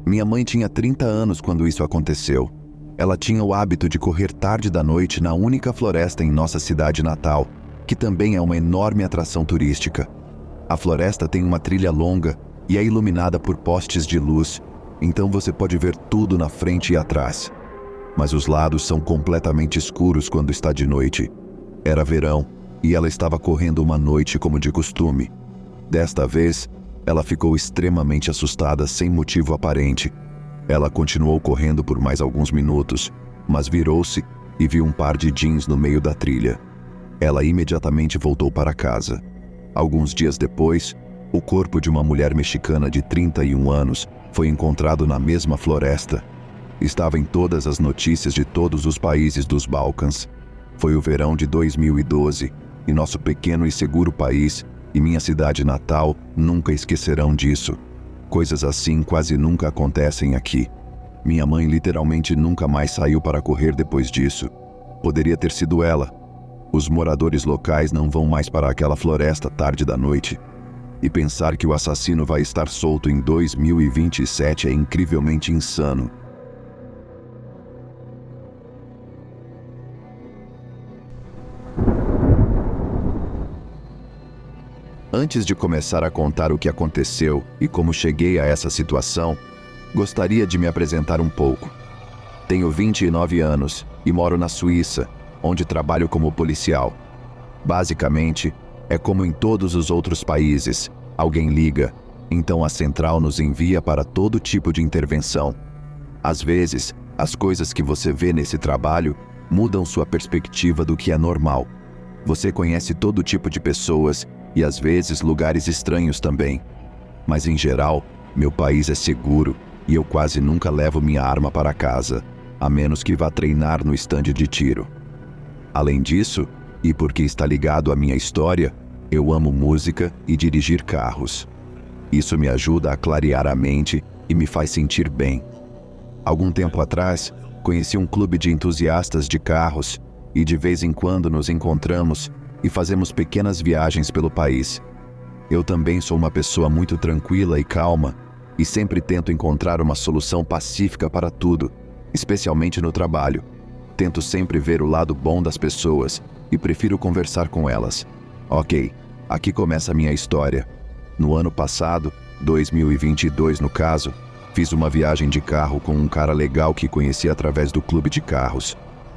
Minha mãe tinha 30 anos quando isso aconteceu. Ela tinha o hábito de correr tarde da noite na única floresta em nossa cidade natal, que também é uma enorme atração turística. A floresta tem uma trilha longa e é iluminada por postes de luz, então você pode ver tudo na frente e atrás. Mas os lados são completamente escuros quando está de noite. Era verão e ela estava correndo uma noite como de costume. Desta vez, ela ficou extremamente assustada sem motivo aparente. Ela continuou correndo por mais alguns minutos, mas virou-se e viu um par de jeans no meio da trilha. Ela imediatamente voltou para casa. Alguns dias depois, o corpo de uma mulher mexicana de 31 anos foi encontrado na mesma floresta. Estava em todas as notícias de todos os países dos Balcãs. Foi o verão de 2012 e nosso pequeno e seguro país e minha cidade natal nunca esquecerão disso. Coisas assim quase nunca acontecem aqui. Minha mãe literalmente nunca mais saiu para correr depois disso. Poderia ter sido ela. Os moradores locais não vão mais para aquela floresta tarde da noite. E pensar que o assassino vai estar solto em 2027 é incrivelmente insano. Antes de começar a contar o que aconteceu e como cheguei a essa situação, gostaria de me apresentar um pouco. Tenho 29 anos e moro na Suíça, onde trabalho como policial. Basicamente, é como em todos os outros países, alguém liga, então a central nos envia para todo tipo de intervenção. Às vezes, as coisas que você vê nesse trabalho mudam sua perspectiva do que é normal. Você conhece todo tipo de pessoas e às vezes lugares estranhos também. Mas em geral, meu país é seguro e eu quase nunca levo minha arma para casa, a menos que vá treinar no estande de tiro. Além disso, e porque está ligado à minha história, eu amo música e dirigir carros. Isso me ajuda a clarear a mente e me faz sentir bem. Algum tempo atrás, conheci um clube de entusiastas de carros e de vez em quando nos encontramos e fazemos pequenas viagens pelo país. Eu também sou uma pessoa muito tranquila e calma e sempre tento encontrar uma solução pacífica para tudo, especialmente no trabalho. Tento sempre ver o lado bom das pessoas e prefiro conversar com elas. Ok, aqui começa a minha história. No ano passado, 2022 no caso, fiz uma viagem de carro com um cara legal que conheci através do clube de carros.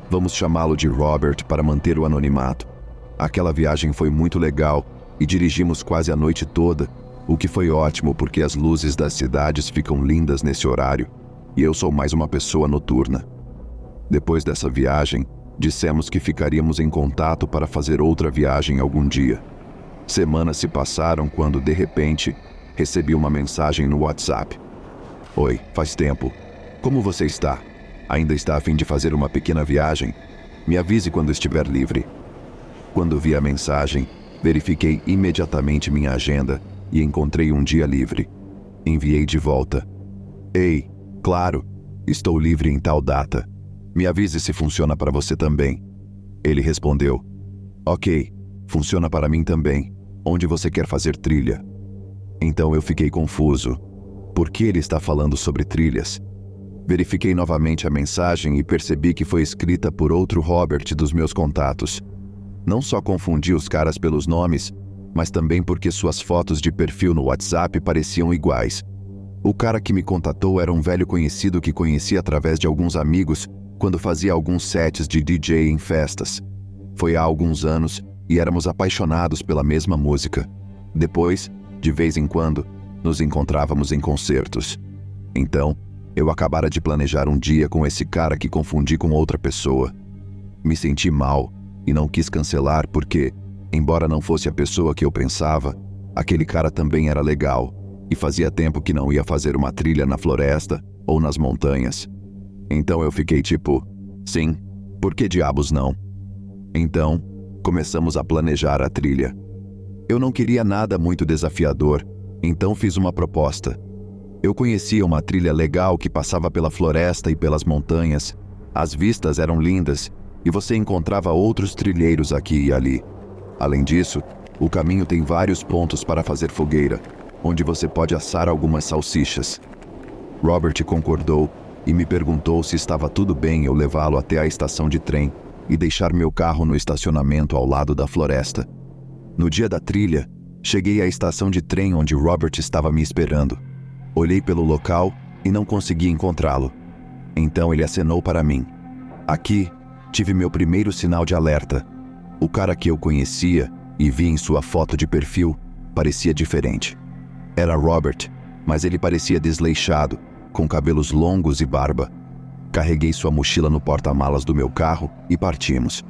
Vamos chamá-lo de Robert para manter o anonimato. Aquela viagem foi muito legal e dirigimos quase a noite toda, o que foi ótimo porque as luzes das cidades ficam lindas nesse horário e eu sou mais uma pessoa noturna. Depois dessa viagem, dissemos que ficaríamos em contato para fazer outra viagem algum dia. Semanas se passaram quando, de repente, recebi uma mensagem no WhatsApp. Oi, faz tempo. Como você está? Ainda está a fim de fazer uma pequena viagem? Me avise quando estiver livre. Quando vi a mensagem, verifiquei imediatamente minha agenda e encontrei um dia livre. Enviei de volta. Ei, claro, estou livre em tal data. Me avise se funciona para você também. Ele respondeu. Ok, funciona para mim também. Onde você quer fazer trilha? Então eu fiquei confuso. Por que ele está falando sobre trilhas? Verifiquei novamente a mensagem e percebi que foi escrita por outro Robert dos meus contatos. Não só confundi os caras pelos nomes, mas também porque suas fotos de perfil no WhatsApp pareciam iguais. O cara que me contatou era um velho conhecido que conheci através de alguns amigos quando fazia alguns sets de DJ em festas. Foi há alguns anos e éramos apaixonados pela mesma música. Depois, de vez em quando, nos encontrávamos em concertos. Então, eu acabara de planejar um dia com esse cara que confundi com outra pessoa. Me senti mal e não quis cancelar porque, embora não fosse a pessoa que eu pensava, aquele cara também era legal e fazia tempo que não ia fazer uma trilha na floresta ou nas montanhas. Então eu fiquei tipo, sim, por que diabos não? Então, começamos a planejar a trilha. Eu não queria nada muito desafiador, então fiz uma proposta. Eu conhecia uma trilha legal que passava pela floresta e pelas montanhas. As vistas eram lindas e você encontrava outros trilheiros aqui e ali. Além disso, o caminho tem vários pontos para fazer fogueira, onde você pode assar algumas salsichas. Robert concordou e me perguntou se estava tudo bem eu levá-lo até a estação de trem e deixar meu carro no estacionamento ao lado da floresta. No dia da trilha, cheguei à estação de trem onde Robert estava me esperando. Olhei pelo local e não consegui encontrá-lo. Então ele acenou para mim. Aqui, tive meu primeiro sinal de alerta. O cara que eu conhecia e vi em sua foto de perfil parecia diferente. Era Robert, mas ele parecia desleixado, com cabelos longos e barba. Carreguei sua mochila no porta-malas do meu carro e partimos.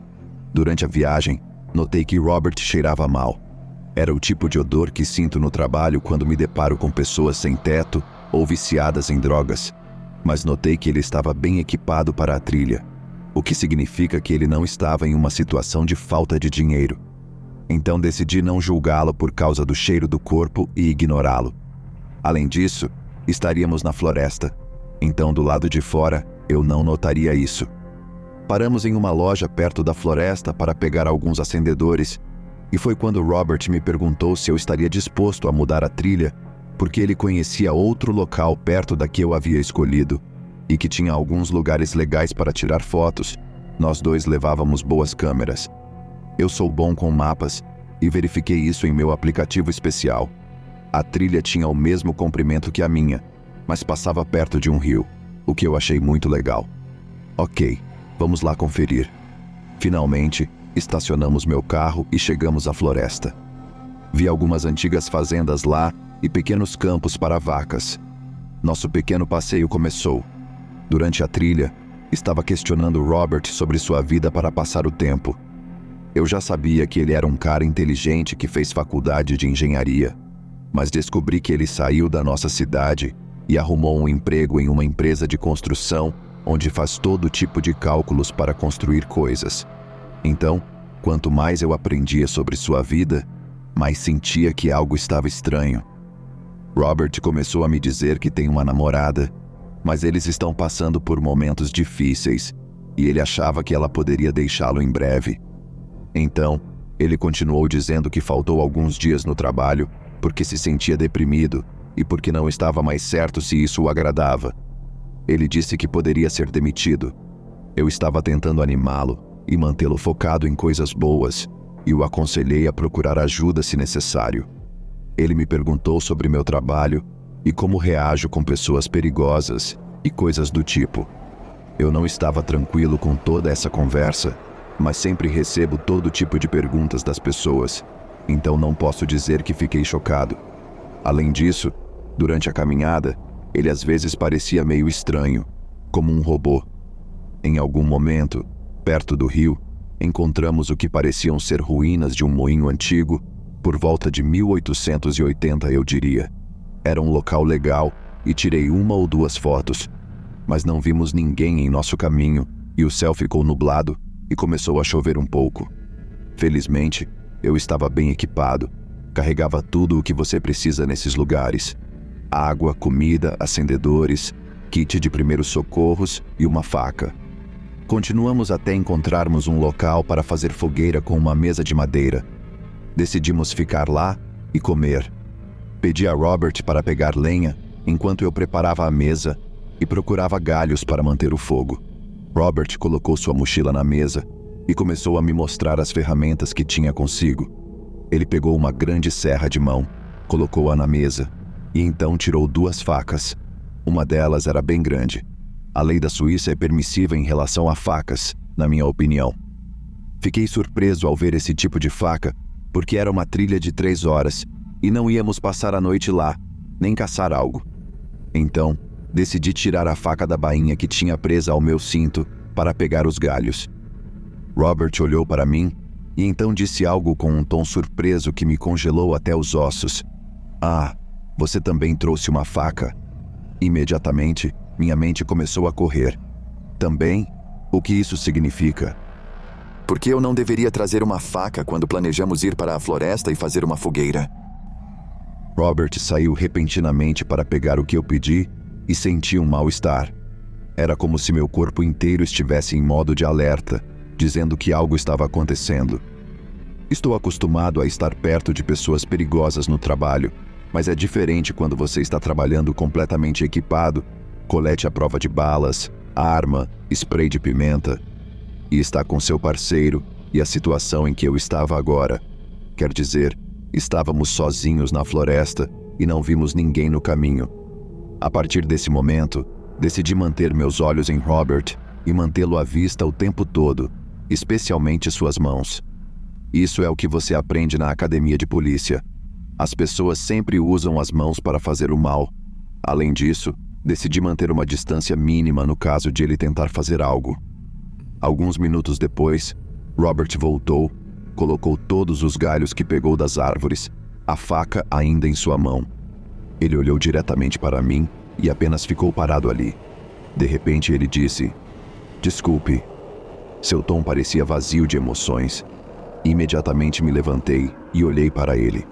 Durante a viagem, notei que Robert cheirava mal. Era o tipo de odor que sinto no trabalho quando me deparo com pessoas sem teto ou viciadas em drogas. Mas notei que ele estava bem equipado para a trilha, o que significa que ele não estava em uma situação de falta de dinheiro. Então decidi não julgá-lo por causa do cheiro do corpo e ignorá-lo. Além disso, estaríamos na floresta, então do lado de fora eu não notaria isso. Paramos em uma loja perto da floresta para pegar alguns acendedores, e foi quando Robert me perguntou se eu estaria disposto a mudar a trilha, porque ele conhecia outro local perto da que eu havia escolhido, e que tinha alguns lugares legais para tirar fotos. Nós dois levávamos boas câmeras. Eu sou bom com mapas, e verifiquei isso em meu aplicativo especial. A trilha tinha o mesmo comprimento que a minha, mas passava perto de um rio, o que eu achei muito legal. Ok, vamos lá conferir. Finalmente, estacionamos meu carro e chegamos à floresta. Vi algumas antigas fazendas lá e pequenos campos para vacas. Nosso pequeno passeio começou. Durante a trilha, estava questionando Robert sobre sua vida para passar o tempo. Eu já sabia que ele era um cara inteligente que fez faculdade de engenharia, mas descobri que ele saiu da nossa cidade e arrumou um emprego em uma empresa de construção onde faz todo tipo de cálculos para construir coisas. Então, quanto mais eu aprendia sobre sua vida, mais sentia que algo estava estranho. Robert começou a me dizer que tem uma namorada, mas eles estão passando por momentos difíceis e ele achava que ela poderia deixá-lo em breve. Então, ele continuou dizendo que faltou alguns dias no trabalho porque se sentia deprimido e porque não estava mais certo se isso o agradava. Ele disse que poderia ser demitido. Eu estava tentando animá-lo e mantê-lo focado em coisas boas e o aconselhei a procurar ajuda se necessário. Ele me perguntou sobre meu trabalho e como reajo com pessoas perigosas e coisas do tipo. Eu não estava tranquilo com toda essa conversa, mas sempre recebo todo tipo de perguntas das pessoas, então não posso dizer que fiquei chocado. Além disso, durante a caminhada, ele às vezes parecia meio estranho, como um robô. Em algum momento, perto do rio, encontramos o que pareciam ser ruínas de um moinho antigo, por volta de 1880, eu diria. Era um local legal e tirei 1 ou 2 fotos, mas não vimos ninguém em nosso caminho e o céu ficou nublado e começou a chover um pouco. Felizmente, eu estava bem equipado, carregava tudo o que você precisa nesses lugares: água, comida, acendedores, kit de primeiros socorros e uma faca. Continuamos até encontrarmos um local para fazer fogueira com uma mesa de madeira. Decidimos ficar lá e comer. Pedi a Robert para pegar lenha enquanto eu preparava a mesa e procurava galhos para manter o fogo. Robert colocou sua mochila na mesa e começou a me mostrar as ferramentas que tinha consigo. Ele pegou uma grande serra de mão, colocou-a na mesa e então tirou 2 facas. Uma delas era bem grande. A lei da Suíça é permissiva em relação a facas, na minha opinião. Fiquei surpreso ao ver esse tipo de faca, porque era uma trilha de 3 horas e não íamos passar a noite lá, nem caçar algo. Então, decidi tirar a faca da bainha que tinha presa ao meu cinto para pegar os galhos. Robert olhou para mim e então disse algo com um tom surpreso que me congelou até os ossos. "Ah, você também trouxe uma faca?" Imediatamente, minha mente começou a correr. Também? O que isso significa? Por que eu não deveria trazer uma faca quando planejamos ir para a floresta e fazer uma fogueira? Robert saiu repentinamente para pegar o que eu pedi e senti um mal-estar. Era como se meu corpo inteiro estivesse em modo de alerta, dizendo que algo estava acontecendo. Estou acostumado a estar perto de pessoas perigosas no trabalho, mas é diferente quando você está trabalhando completamente equipado colete à prova de balas, arma, spray de pimenta. E está com seu parceiro e a situação em que eu estava agora. Quer dizer, estávamos sozinhos na floresta e não vimos ninguém no caminho. A partir desse momento, decidi manter meus olhos em Robert e mantê-lo à vista o tempo todo, especialmente suas mãos. Isso é o que você aprende na academia de polícia. As pessoas sempre usam as mãos para fazer o mal. Além disso, decidi manter uma distância mínima no caso de ele tentar fazer algo. Alguns minutos depois, Robert voltou, colocou todos os galhos que pegou das árvores, a faca ainda em sua mão. Ele olhou diretamente para mim e apenas ficou parado ali. De repente ele disse: "Desculpe." Seu tom parecia vazio de emoções. Imediatamente me levantei e olhei para ele.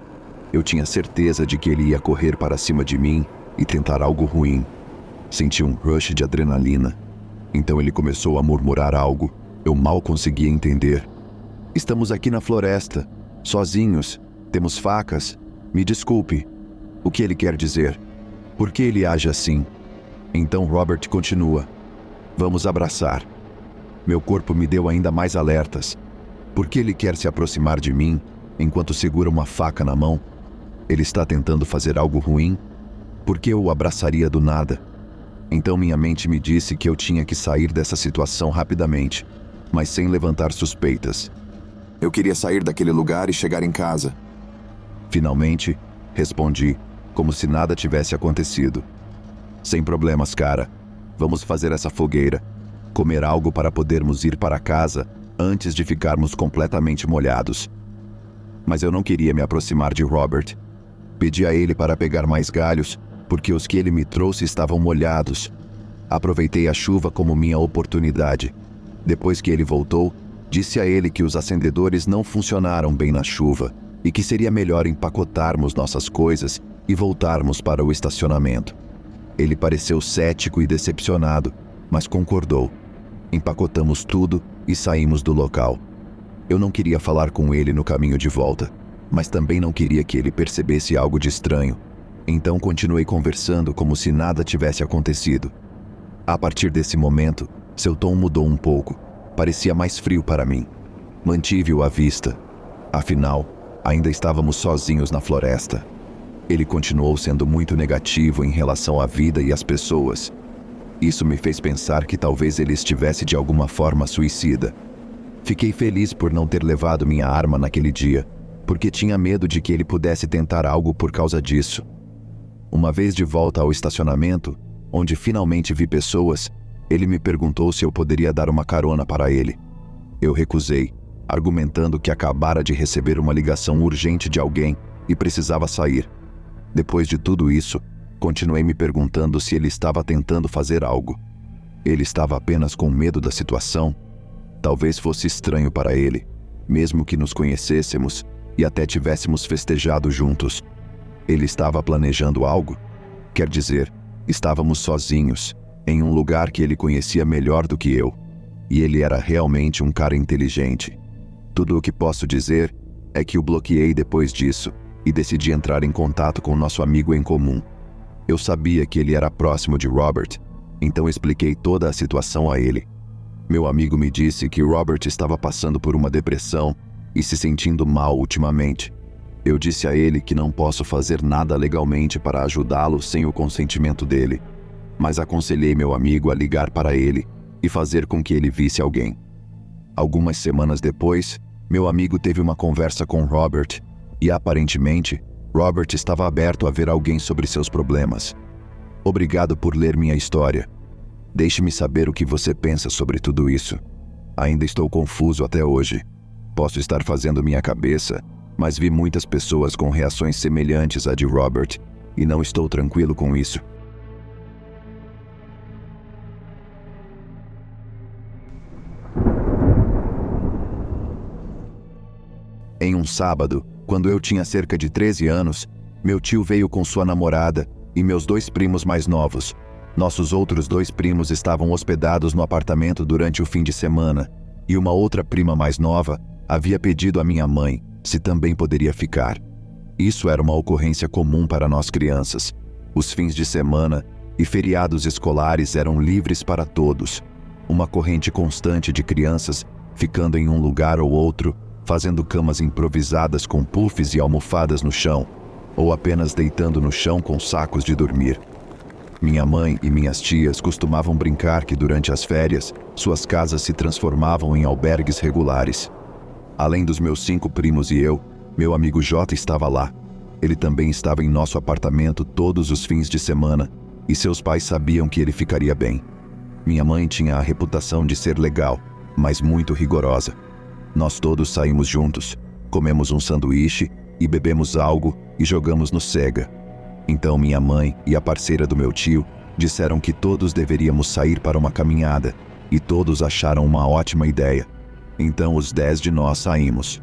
Eu tinha certeza de que ele ia correr para cima de mim e tentar algo ruim. Senti um rush de adrenalina. Então ele começou a murmurar algo. Eu mal conseguia entender. "Estamos aqui na floresta, sozinhos, temos facas. Me desculpe." O que ele quer dizer? Por que ele age assim? Então Robert continua: "Vamos abraçar." Meu corpo me deu ainda mais alertas. Por que ele quer se aproximar de mim enquanto segura uma faca na mão? Ele está tentando fazer algo ruim? Por que eu o abraçaria do nada? Então minha mente me disse que eu tinha que sair dessa situação rapidamente, mas sem levantar suspeitas. Eu queria sair daquele lugar e chegar em casa. Finalmente, respondi, como se nada tivesse acontecido. "Sem problemas, cara. Vamos fazer essa fogueira, comer algo para podermos ir para casa antes de ficarmos completamente molhados." Mas eu não queria me aproximar de Robert. Pedi a ele para pegar mais galhos, porque os que ele me trouxe estavam molhados. Aproveitei a chuva como minha oportunidade. Depois que ele voltou, disse a ele que os acendedores não funcionaram bem na chuva e que seria melhor empacotarmos nossas coisas e voltarmos para o estacionamento. Ele pareceu cético e decepcionado, mas concordou. Empacotamos tudo e saímos do local. Eu não queria falar com ele no caminho de volta, mas também não queria que ele percebesse algo de estranho. Então continuei conversando como se nada tivesse acontecido. A partir desse momento, seu tom mudou um pouco. Parecia mais frio para mim. Mantive-o à vista. Afinal, ainda estávamos sozinhos na floresta. Ele continuou sendo muito negativo em relação à vida e às pessoas. Isso me fez pensar que talvez ele estivesse de alguma forma suicida. Fiquei feliz por não ter levado minha arma naquele dia, porque tinha medo de que ele pudesse tentar algo por causa disso. Uma vez de volta ao estacionamento, onde finalmente vi pessoas, ele me perguntou se eu poderia dar uma carona para ele. Eu recusei, argumentando que acabara de receber uma ligação urgente de alguém e precisava sair. Depois de tudo isso, continuei me perguntando se ele estava tentando fazer algo. Ele estava apenas com medo da situação? Talvez fosse estranho para ele, mesmo que nos conhecêssemos e até tivéssemos festejado juntos. Ele estava planejando algo? Quer dizer, estávamos sozinhos, em um lugar que ele conhecia melhor do que eu. E ele era realmente um cara inteligente. Tudo o que posso dizer é que o bloqueei depois disso e decidi entrar em contato com nosso amigo em comum. Eu sabia que ele era próximo de Robert, então expliquei toda a situação a ele. Meu amigo me disse que Robert estava passando por uma depressão e se sentindo mal ultimamente. Eu disse a ele que não posso fazer nada legalmente para ajudá-lo sem o consentimento dele, mas aconselhei meu amigo a ligar para ele e fazer com que ele visse alguém. Algumas semanas depois, meu amigo teve uma conversa com Robert e, aparentemente, Robert estava aberto a ver alguém sobre seus problemas. Obrigado por ler minha história. Deixe-me saber o que você pensa sobre tudo isso. Ainda estou confuso até hoje. Posso estar fazendo minha cabeça, mas vi muitas pessoas com reações semelhantes à de Robert e não estou tranquilo com isso. Em um sábado, quando eu tinha cerca de 13 anos, meu tio veio com sua namorada e meus 2 primos mais novos. Nossos outros 2 primos estavam hospedados no apartamento durante o fim de semana, e uma outra prima mais nova havia pedido à minha mãe se também poderia ficar. Isso era uma ocorrência comum para nós crianças. Os fins de semana, e feriados escolares eram livres para todos. Uma corrente constante de crianças ficando em um lugar ou outro, fazendo camas improvisadas com puffs e almofadas no chão, ou apenas deitando no chão com sacos de dormir. Minha mãe e minhas tias costumavam brincar que durante as férias, suas casas se transformavam em albergues regulares. Além dos meus 5 primos e eu, meu amigo Jota estava lá. Ele também estava em nosso apartamento todos os fins de semana, e seus pais sabiam que ele ficaria bem. Minha mãe tinha a reputação de ser legal, mas muito rigorosa. Nós todos saímos juntos, comemos um sanduíche e bebemos algo e jogamos no Sega. Então minha mãe e a parceira do meu tio disseram que todos deveríamos sair para uma caminhada, e todos acharam uma ótima ideia. Então os 10 de nós saímos.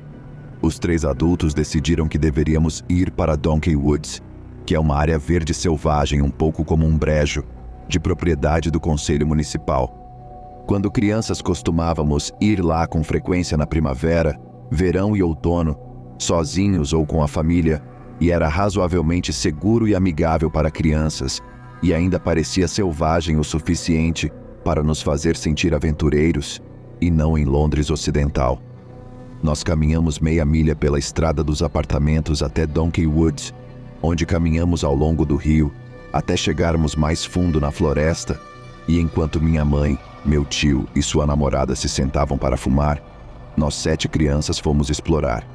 Os 3 adultos decidiram que deveríamos ir para Donkey Woods, que é uma área verde selvagem um pouco como um brejo, de propriedade do Conselho Municipal. Quando crianças costumávamos ir lá com frequência na primavera, verão e outono, sozinhos ou com a família, e era razoavelmente seguro e amigável para crianças, e ainda parecia selvagem o suficiente para nos fazer sentir aventureiros, e não em Londres Ocidental. Nós caminhamos meia milha pela estrada dos apartamentos até Donkey Woods, onde caminhamos ao longo do rio, até chegarmos mais fundo na floresta, e enquanto minha mãe, meu tio e sua namorada se sentavam para fumar, nós 7 crianças fomos explorar.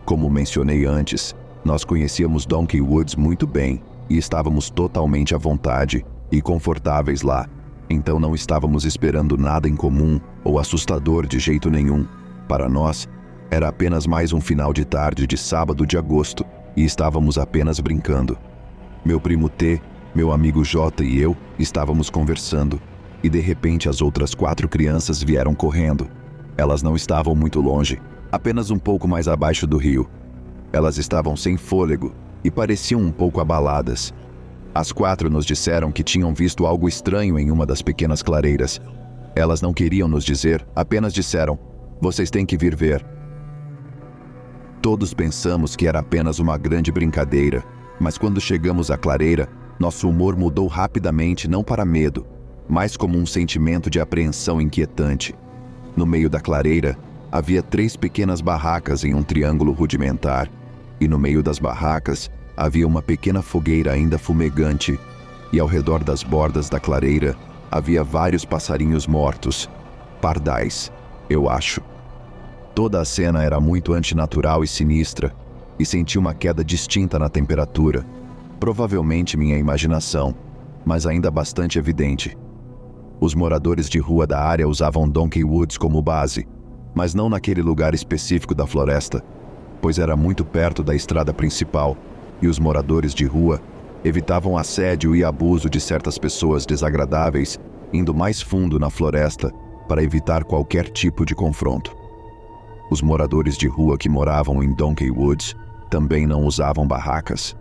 Como mencionei antes, nós conhecíamos Donkey Woods muito bem e estávamos totalmente à vontade e confortáveis lá, então não estávamos esperando nada incomum ou assustador de jeito nenhum. Para nós, era apenas mais um final de tarde de sábado de agosto e estávamos apenas brincando. Meu primo T, meu amigo J e eu estávamos conversando, e de repente as outras 4 crianças vieram correndo. Elas não estavam muito longe, apenas um pouco mais abaixo do rio. Elas estavam sem fôlego e pareciam um pouco abaladas. As 4 nos disseram que tinham visto algo estranho em uma das pequenas clareiras. Elas não queriam nos dizer, apenas disseram: "Vocês têm que vir ver." Todos pensamos que era apenas uma grande brincadeira, mas quando chegamos à clareira, nosso humor mudou rapidamente, não para medo, mas como um sentimento de apreensão inquietante. No meio da clareira, havia 3 pequenas barracas em um triângulo rudimentar, e no meio das barracas havia uma pequena fogueira ainda fumegante, e ao redor das bordas da clareira havia vários passarinhos mortos, pardais, eu acho. Toda a cena era muito antinatural e sinistra, e senti uma queda distinta na temperatura, provavelmente minha imaginação, mas ainda bastante evidente. Os moradores de rua da área usavam Donkey Woods como base, mas não naquele lugar específico da floresta, pois era muito perto da estrada principal, e os moradores de rua evitavam assédio e abuso de certas pessoas desagradáveis, indo mais fundo na floresta para evitar qualquer tipo de confronto. Os moradores de rua que moravam em Donkey Woods também não usavam barracas.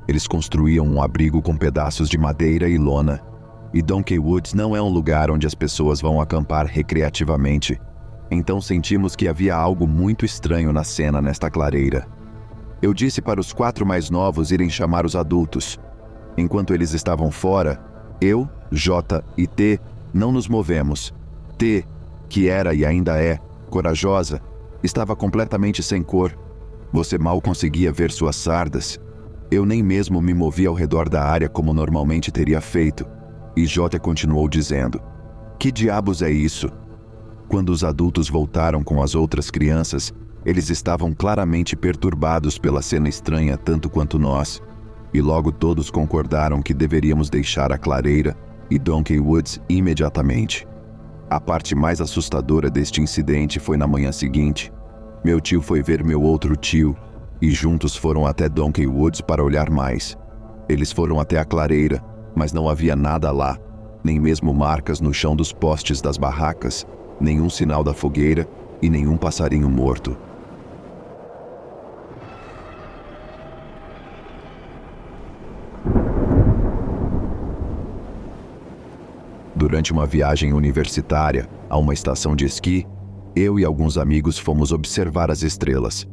Eles construíam um abrigo com pedaços de madeira e lona, e Donkey Woods não é um lugar onde as pessoas vão acampar recreativamente. Então sentimos que havia algo muito estranho na cena nesta clareira. Eu disse para os 4 mais novos irem chamar os adultos. Enquanto eles estavam fora, eu, J e T não nos movemos. T, que era e ainda é corajosa, estava completamente sem cor. Você mal conseguia ver suas sardas. Eu nem mesmo me movi ao redor da área como normalmente teria feito. E J continuou dizendo: "Que diabos é isso?" Quando os adultos voltaram com as outras crianças, eles estavam claramente perturbados pela cena estranha tanto quanto nós. E logo todos concordaram que deveríamos deixar a clareira e Donkey Woods imediatamente. A parte mais assustadora deste incidente foi na manhã seguinte. Meu tio foi ver meu outro tio, e juntos foram até Donkey Woods para olhar mais. Eles foram até a clareira, mas não havia nada lá, nem mesmo marcas no chão dos postes das barracas, nenhum sinal da fogueira e nenhum passarinho morto. Durante uma viagem universitária a uma estação de esqui, eu e alguns amigos fomos observar as estrelas.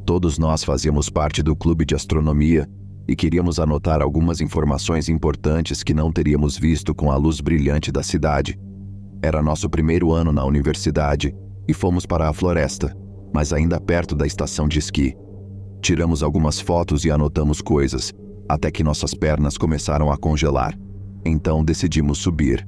Todos nós fazíamos parte do clube de astronomia e queríamos anotar algumas informações importantes que não teríamos visto com a luz brilhante da cidade. Era nosso primeiro ano na universidade e fomos para a floresta, mas ainda perto da estação de esqui. Tiramos algumas fotos e anotamos coisas, até que nossas pernas começaram a congelar. Então decidimos subir.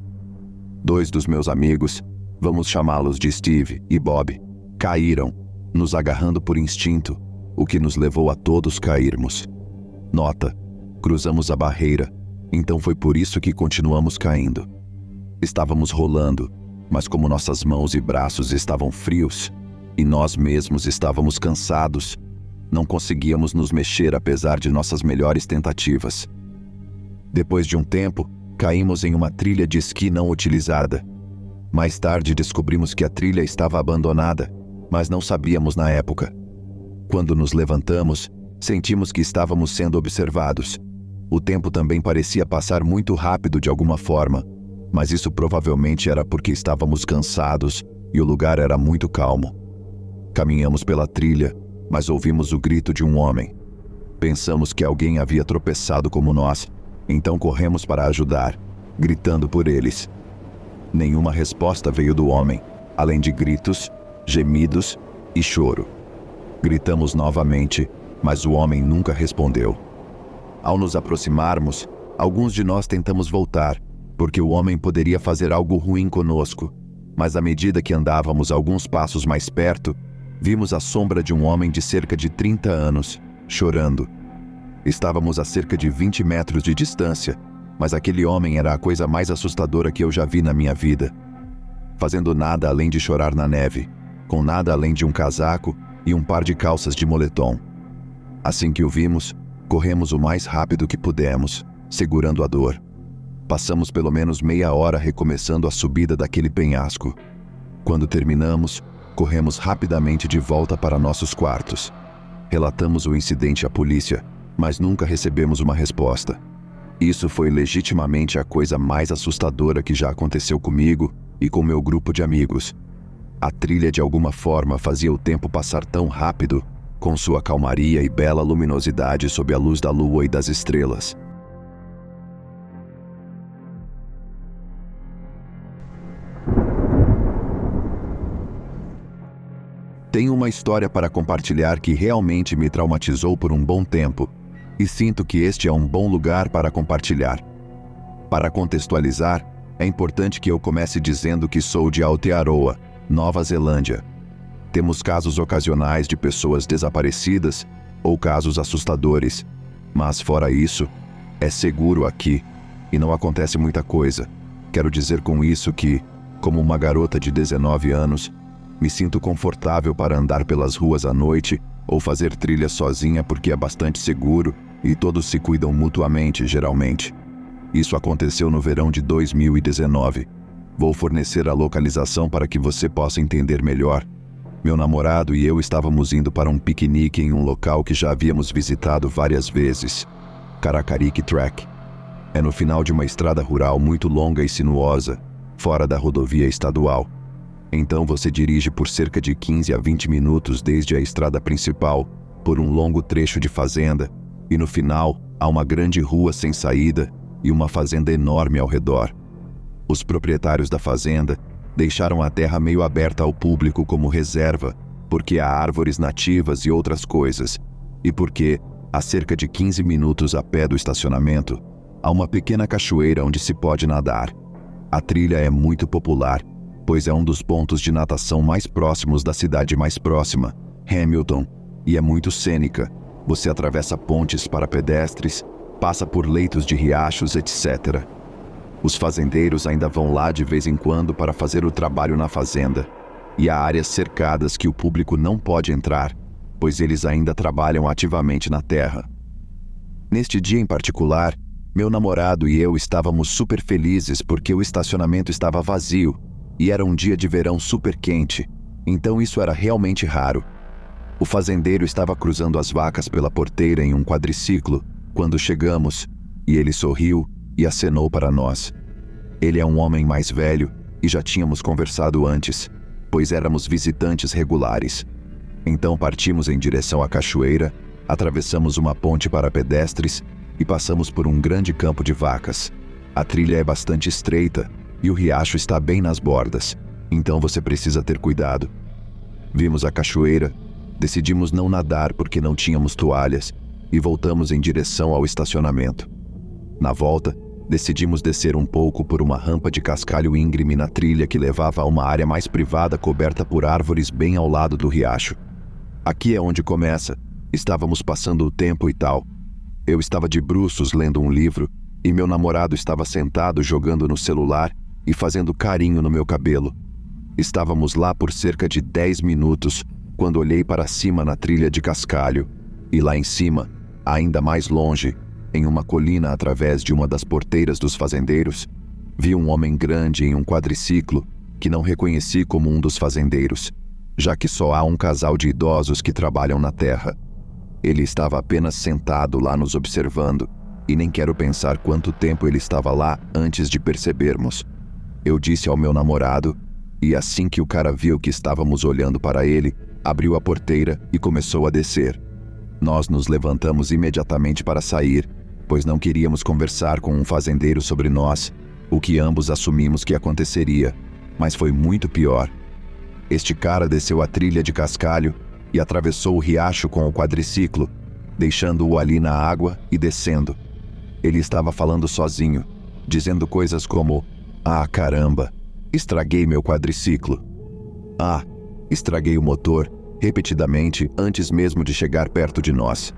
2 dos meus amigos, vamos chamá-los de Steve e Bob, caíram, nos agarrando por instinto, o que nos levou a todos cairmos. Nota: cruzamos a barreira, então foi por isso que continuamos caindo. Estávamos rolando, mas como nossas mãos e braços estavam frios, e nós mesmos estávamos cansados, não conseguíamos nos mexer apesar de nossas melhores tentativas. Depois de um tempo, caímos em uma trilha de esqui não utilizada. Mais tarde descobrimos que a trilha estava abandonada, mas não sabíamos na época. Quando nos levantamos, sentimos que estávamos sendo observados. O tempo também parecia passar muito rápido de alguma forma, mas isso provavelmente era porque estávamos cansados e o lugar era muito calmo. Caminhamos pela trilha, mas ouvimos o grito de um homem. Pensamos que alguém havia tropeçado como nós, então corremos para ajudar, gritando por eles. Nenhuma resposta veio do homem, além de gritos, gemidos e choro. Gritamos novamente, mas o homem nunca respondeu. Ao nos aproximarmos, alguns de nós tentamos voltar, porque o homem poderia fazer algo ruim conosco, mas à medida que andávamos alguns passos mais perto, vimos a sombra de um homem de cerca de 30 anos, chorando. Estávamos a cerca de 20 metros de distância, mas aquele homem era a coisa mais assustadora que eu já vi na minha vida. Fazendo nada além de chorar na neve, com nada além de um casaco e um par de calças de moletom. Assim que o vimos, corremos o mais rápido que pudemos, segurando a dor. Passamos pelo menos meia hora recomeçando a subida daquele penhasco. Quando terminamos, corremos rapidamente de volta para nossos quartos. Relatamos o incidente à polícia, mas nunca recebemos uma resposta. Isso foi legitimamente a coisa mais assustadora que já aconteceu comigo e com meu grupo de amigos. A trilha de alguma forma fazia o tempo passar tão rápido, com sua calmaria e bela luminosidade sob a luz da lua e das estrelas. Tenho uma história para compartilhar que realmente me traumatizou por um bom tempo, e sinto que este é um bom lugar para compartilhar. Para contextualizar, é importante que eu comece dizendo que sou de Aotearoa, Nova Zelândia. Temos casos ocasionais de pessoas desaparecidas ou casos assustadores, mas fora isso, é seguro aqui e não acontece muita coisa. Quero dizer com isso que, como uma garota de 19 anos, me sinto confortável para andar pelas ruas à noite ou fazer trilha sozinha porque é bastante seguro e todos se cuidam mutuamente, geralmente. Isso aconteceu no verão de 2019. Vou fornecer a localização para que você possa entender melhor. Meu namorado e eu estávamos indo para um piquenique em um local que já havíamos visitado várias vezes, Karakarique Track. É no final de uma estrada rural muito longa e sinuosa, fora da rodovia estadual. Então você dirige por cerca de 15 a 20 minutos desde a estrada principal, por um longo trecho de fazenda, e no final há uma grande rua sem saída e uma fazenda enorme ao redor. Os proprietários da fazenda deixaram a terra meio aberta ao público como reserva, porque há árvores nativas e outras coisas, e porque, a cerca de 15 minutos a pé do estacionamento, há uma pequena cachoeira onde se pode nadar. A trilha é muito popular, pois é um dos pontos de natação mais próximos da cidade mais próxima, Hamilton, e é muito cênica. Você atravessa pontes para pedestres, passa por leitos de riachos, etc. Os fazendeiros ainda vão lá de vez em quando para fazer o trabalho na fazenda, e há áreas cercadas que o público não pode entrar, pois eles ainda trabalham ativamente na terra. Neste dia em particular, meu namorado e eu estávamos super felizes porque o estacionamento estava vazio, e era um dia de verão super quente, então isso era realmente raro. O fazendeiro estava cruzando as vacas pela porteira em um quadriciclo quando chegamos, e ele sorriu e acenou para nós. Ele é um homem mais velho e já tínhamos conversado antes, pois éramos visitantes regulares. Então partimos em direção à cachoeira Atravessamos uma ponte para pedestres e passamos por um grande campo de vacas. A trilha é bastante estreita e o riacho está bem nas bordas, então você precisa ter cuidado. Vimos a cachoeira, decidimos não nadar porque não tínhamos toalhas e voltamos em direção ao estacionamento. Na volta, decidimos descer um pouco por uma rampa de cascalho íngreme na trilha que levava a uma área mais privada coberta por árvores bem ao lado do riacho. Aqui é onde começa. Estávamos passando o tempo e tal. Eu estava de bruços lendo um livro e meu namorado estava sentado jogando no celular e fazendo carinho no meu cabelo. Estávamos lá por cerca de 10 minutos quando olhei para cima na trilha de cascalho e lá em cima, ainda mais longe, em uma colina através de uma das porteiras dos fazendeiros, vi um homem grande em um quadriciclo que não reconheci como um dos fazendeiros, já que só há um casal de idosos que trabalham na terra. Ele estava apenas sentado lá nos observando, e nem quero pensar quanto tempo ele estava lá antes de percebermos. Eu disse ao meu namorado, e assim que o cara viu que estávamos olhando para ele, abriu a porteira e começou a descer. Nós nos levantamos imediatamente para sair, pois não queríamos conversar com um fazendeiro sobre nós, o que ambos assumimos que aconteceria, mas foi muito pior. Este cara desceu a trilha de cascalho e atravessou o riacho com o quadriciclo, deixando-o ali na água e descendo. Ele estava falando sozinho, dizendo coisas como: "Ah, caramba, estraguei meu quadriciclo. Ah, estraguei o motor", repetidamente antes mesmo de chegar perto de nós.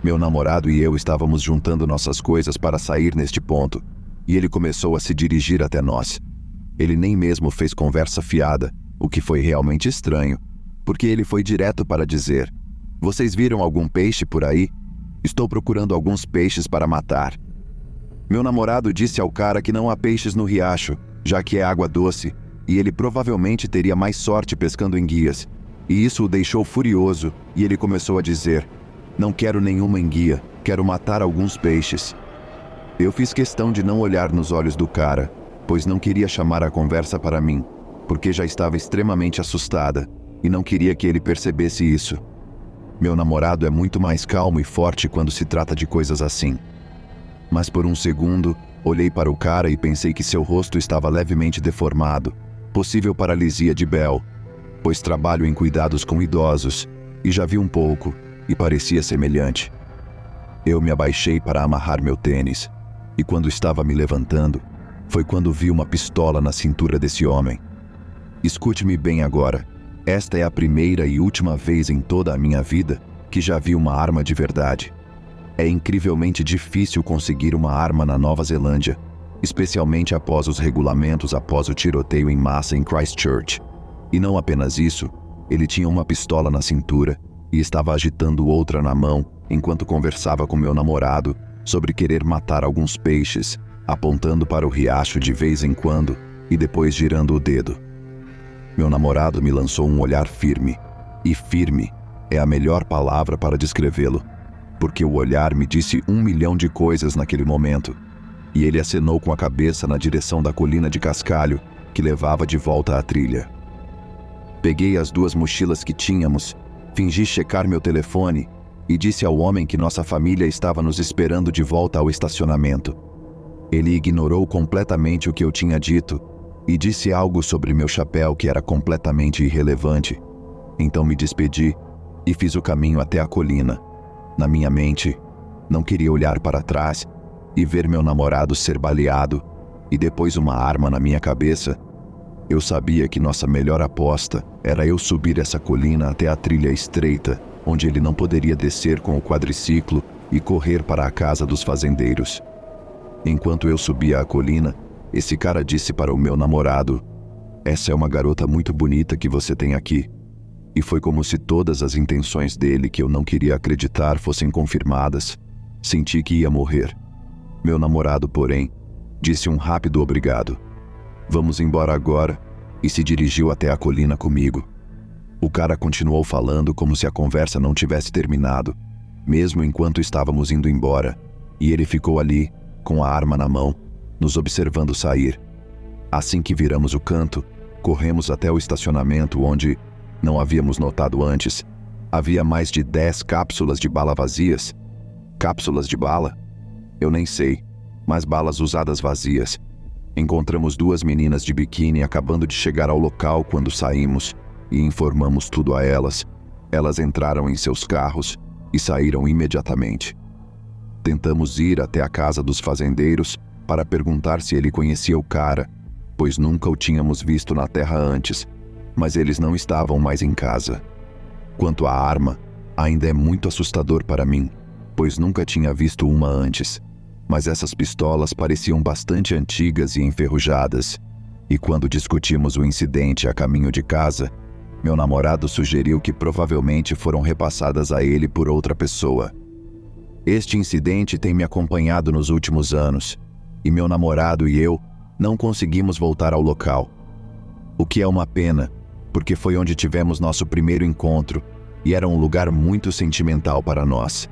Meu namorado e eu estávamos juntando nossas coisas para sair neste ponto, e ele começou a se dirigir até nós. Ele nem mesmo fez conversa fiada, o que foi realmente estranho, porque ele foi direto para dizer: "Vocês viram algum peixe por aí? Estou procurando alguns peixes para matar." Meu namorado disse ao cara que não há peixes no riacho, já que é água doce, e ele provavelmente teria mais sorte pescando enguias. E isso o deixou furioso, e ele começou a dizer: "Não quero nenhuma enguia, quero matar alguns peixes." Eu fiz questão de não olhar nos olhos do cara, pois não queria chamar a conversa para mim, porque já estava extremamente assustada, e não queria que ele percebesse isso. Meu namorado é muito mais calmo e forte quando se trata de coisas assim. Mas por um segundo, olhei para o cara e pensei que seu rosto estava levemente deformado, possível paralisia de Bell, pois trabalho em cuidados com idosos, e já vi um pouco, e parecia semelhante. Eu me abaixei para amarrar meu tênis, e quando estava me levantando, foi quando vi uma pistola na cintura desse homem. Escute-me bem agora, esta é a primeira e última vez em toda a minha vida que já vi uma arma de verdade. É incrivelmente difícil conseguir uma arma na Nova Zelândia, especialmente após os regulamentos após o tiroteio em massa em Christchurch. E não apenas isso, ele tinha uma pistola na cintura e estava agitando outra na mão enquanto conversava com meu namorado sobre querer matar alguns peixes, apontando para o riacho de vez em quando e depois girando o dedo. Meu namorado me lançou um olhar firme, e firme é a melhor palavra para descrevê-lo, porque o olhar me disse 1 milhão de coisas naquele momento, e ele acenou com a cabeça na direção da colina de cascalho que levava de volta à trilha. Peguei as 2 mochilas que tínhamos, fingi checar meu telefone e disse ao homem que nossa família estava nos esperando de volta ao estacionamento. Ele ignorou completamente o que eu tinha dito e disse algo sobre meu chapéu que era completamente irrelevante. Então me despedi e fiz o caminho até a colina. Na minha mente, não queria olhar para trás e ver meu namorado ser baleado e depois uma arma na minha cabeça. Eu sabia que nossa melhor aposta era eu subir essa colina até a trilha estreita, onde ele não poderia descer com o quadriciclo e correr para a casa dos fazendeiros. Enquanto eu subia a colina, esse cara disse para o meu namorado: "Essa é uma garota muito bonita que você tem aqui." E foi como se todas as intenções dele que eu não queria acreditar fossem confirmadas. Senti que ia morrer. Meu namorado, porém, disse um rápido obrigado. "Vamos embora agora", e se dirigiu até a colina comigo. O cara continuou falando como se a conversa não tivesse terminado, mesmo enquanto estávamos indo embora, e ele ficou ali, com a arma na mão, nos observando sair. Assim que viramos o canto, corremos até o estacionamento onde não havíamos notado antes, Havia mais de 10 cápsulas de bala vazias. Cápsulas de bala? Eu nem sei, mas balas usadas vazias. Encontramos 2 meninas de biquíni acabando de chegar ao local quando saímos e informamos tudo a elas. Elas entraram em seus carros e saíram imediatamente. Tentamos ir até a casa dos fazendeiros para perguntar se ele conhecia o cara, pois nunca o tínhamos visto na terra antes, mas eles não estavam mais em casa. Quanto à arma, ainda é muito assustador para mim, pois nunca tinha visto uma antes. Mas essas pistolas pareciam bastante antigas e enferrujadas. E quando discutimos o incidente a caminho de casa, meu namorado sugeriu que provavelmente foram repassadas a ele por outra pessoa. Este incidente tem me acompanhado nos últimos anos, e meu namorado e eu não conseguimos voltar ao local. O que é uma pena, porque foi onde tivemos nosso primeiro encontro, e era um lugar muito sentimental para nós.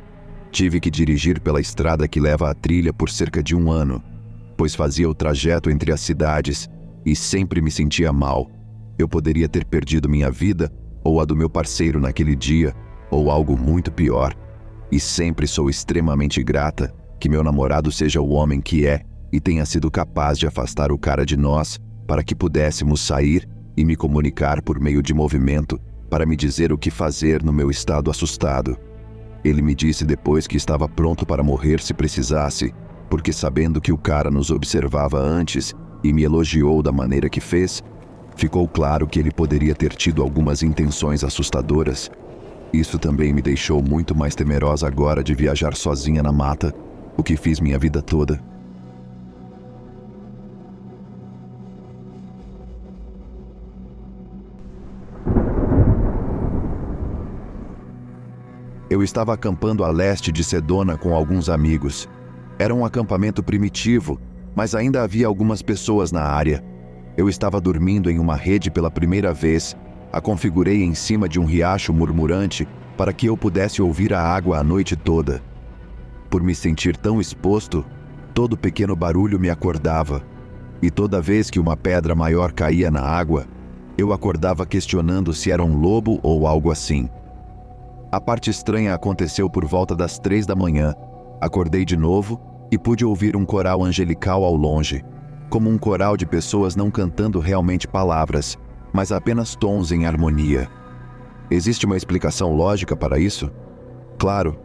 Tive que dirigir pela estrada que leva à trilha por cerca de 1 ano, pois fazia o trajeto entre as cidades e sempre me sentia mal. Eu poderia ter perdido minha vida ou a do meu parceiro naquele dia, ou algo muito pior. E sempre sou extremamente grata que meu namorado seja o homem que é e tenha sido capaz de afastar o cara de nós para que pudéssemos sair e me comunicar por meio de movimento para me dizer o que fazer no meu estado assustado. Ele me disse depois que estava pronto para morrer se precisasse, porque sabendo que o cara nos observava antes e me elogiou da maneira que fez, ficou claro que ele poderia ter tido algumas intenções assustadoras. Isso também me deixou muito mais temerosa agora de viajar sozinha na mata, o que fiz minha vida toda. Eu estava acampando a leste de Sedona com alguns amigos. Era um acampamento primitivo, mas ainda havia algumas pessoas na área. Eu estava dormindo em uma rede pela primeira vez. A configurei em cima de um riacho murmurante para que eu pudesse ouvir a água a noite toda. Por me sentir tão exposto, todo pequeno barulho me acordava. E toda vez que uma pedra maior caía na água, eu acordava questionando se era um lobo ou algo assim. A parte estranha aconteceu por volta das 3 da manhã. Acordei de novo e pude ouvir um coral angelical ao longe, como um coral de pessoas não cantando realmente palavras, mas apenas tons em harmonia. Existe uma explicação lógica para isso? Claro,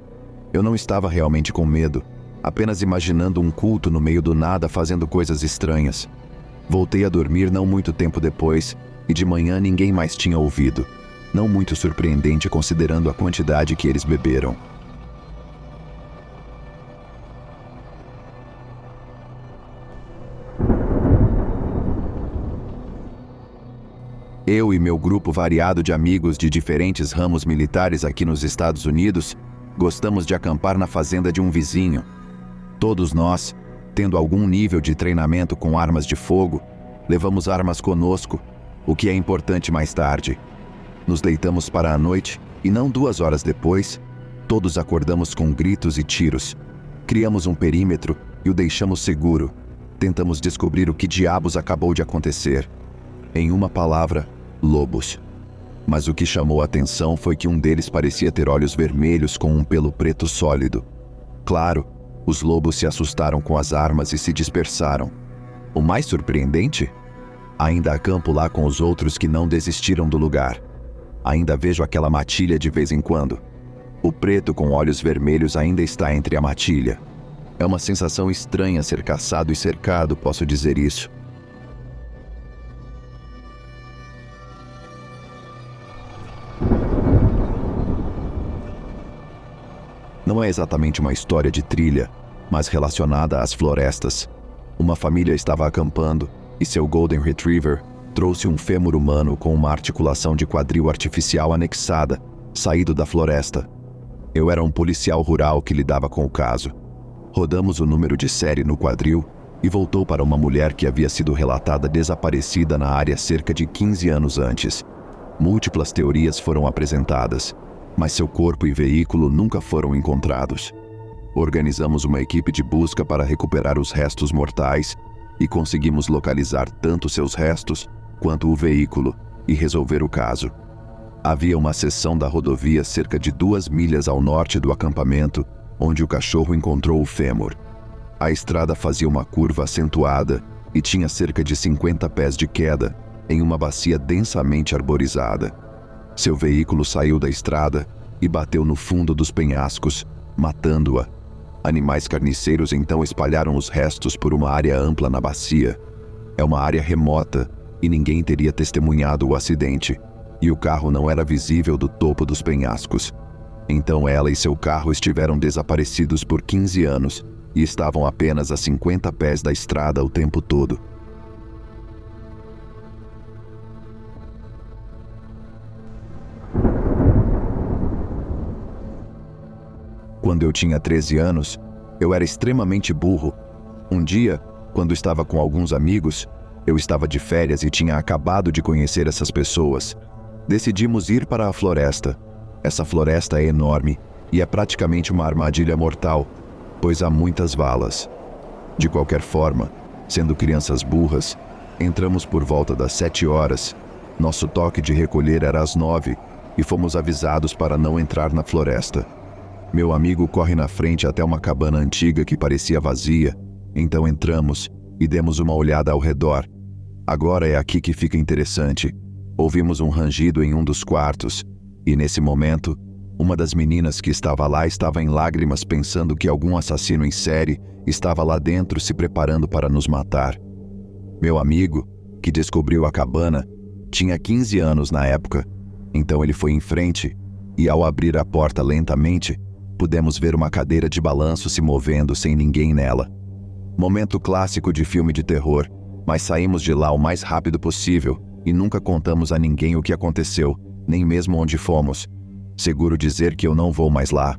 eu não estava realmente com medo, apenas imaginando um culto no meio do nada fazendo coisas estranhas. Voltei a dormir não muito tempo depois, e de manhã ninguém mais tinha ouvido. Não muito surpreendente considerando a quantidade que eles beberam. Eu e meu grupo variado de amigos de diferentes ramos militares aqui nos Estados Unidos gostamos de acampar na fazenda de um vizinho. Todos nós, tendo algum nível de treinamento com armas de fogo, levamos armas conosco, o que é importante mais tarde. Nos deitamos para a noite e não 2 horas depois, todos acordamos com gritos e tiros. Criamos um perímetro e o deixamos seguro. Tentamos descobrir o que diabos acabou de acontecer. Em uma palavra, lobos. Mas o que chamou a atenção foi que um deles parecia ter olhos vermelhos com um pelo preto sólido. Claro, os lobos se assustaram com as armas e se dispersaram. O mais surpreendente? Ainda acampo lá com os outros que não desistiram do lugar. Ainda vejo aquela matilha de vez em quando. O preto com olhos vermelhos ainda está entre a matilha. É uma sensação estranha ser caçado e cercado, posso dizer isso. Não é exatamente uma história de trilha, mas relacionada às florestas. Uma família estava acampando e seu Golden Retriever trouxe um fêmur humano com uma articulação de quadril artificial anexada, saído da floresta. Eu era um policial rural que lidava com o caso. Rodamos o número de série no quadril e voltou para uma mulher que havia sido relatada desaparecida na área cerca de 15 anos antes. Múltiplas teorias foram apresentadas, mas seu corpo e veículo nunca foram encontrados. Organizamos uma equipe de busca para recuperar os restos mortais e conseguimos localizar tanto seus restos quanto o veículo e resolver o caso. Havia uma seção da rodovia cerca de 2 milhas ao norte do acampamento, onde o cachorro encontrou o fêmur. A estrada fazia uma curva acentuada e tinha cerca de 50 pés de queda, em uma bacia densamente arborizada. Seu veículo saiu da estrada e bateu no fundo dos penhascos, matando-a. Animais carniceiros então espalharam os restos por uma área ampla na bacia. É uma área remota e ninguém teria testemunhado o acidente, e o carro não era visível do topo dos penhascos. Então ela e seu carro estiveram desaparecidos por 15 anos e estavam apenas a 50 pés da estrada o tempo todo. Quando eu tinha 13 anos, eu era extremamente burro. Um dia, quando estava com alguns amigos, eu estava de férias e tinha acabado de conhecer essas pessoas. Decidimos ir para a floresta. Essa floresta é enorme e é praticamente uma armadilha mortal, pois há muitas valas. De qualquer forma, sendo crianças burras, entramos por volta das 7 horas. Nosso toque de recolher era às 9 e fomos avisados para não entrar na floresta. Meu amigo corre na frente até uma cabana antiga que parecia vazia, então entramos e demos uma olhada ao redor. Agora é aqui que fica interessante. Ouvimos um rangido em um dos quartos, e nesse momento, uma das meninas que estava lá estava em lágrimas pensando que algum assassino em série estava lá dentro se preparando para nos matar. Meu amigo, que descobriu a cabana, tinha 15 anos na época, então ele foi em frente e, ao abrir a porta lentamente, pudemos ver uma cadeira de balanço se movendo sem ninguém nela. Momento clássico de filme de terror, mas saímos de lá o mais rápido possível e nunca contamos a ninguém o que aconteceu, nem mesmo onde fomos. Seguro dizer que eu não vou mais lá.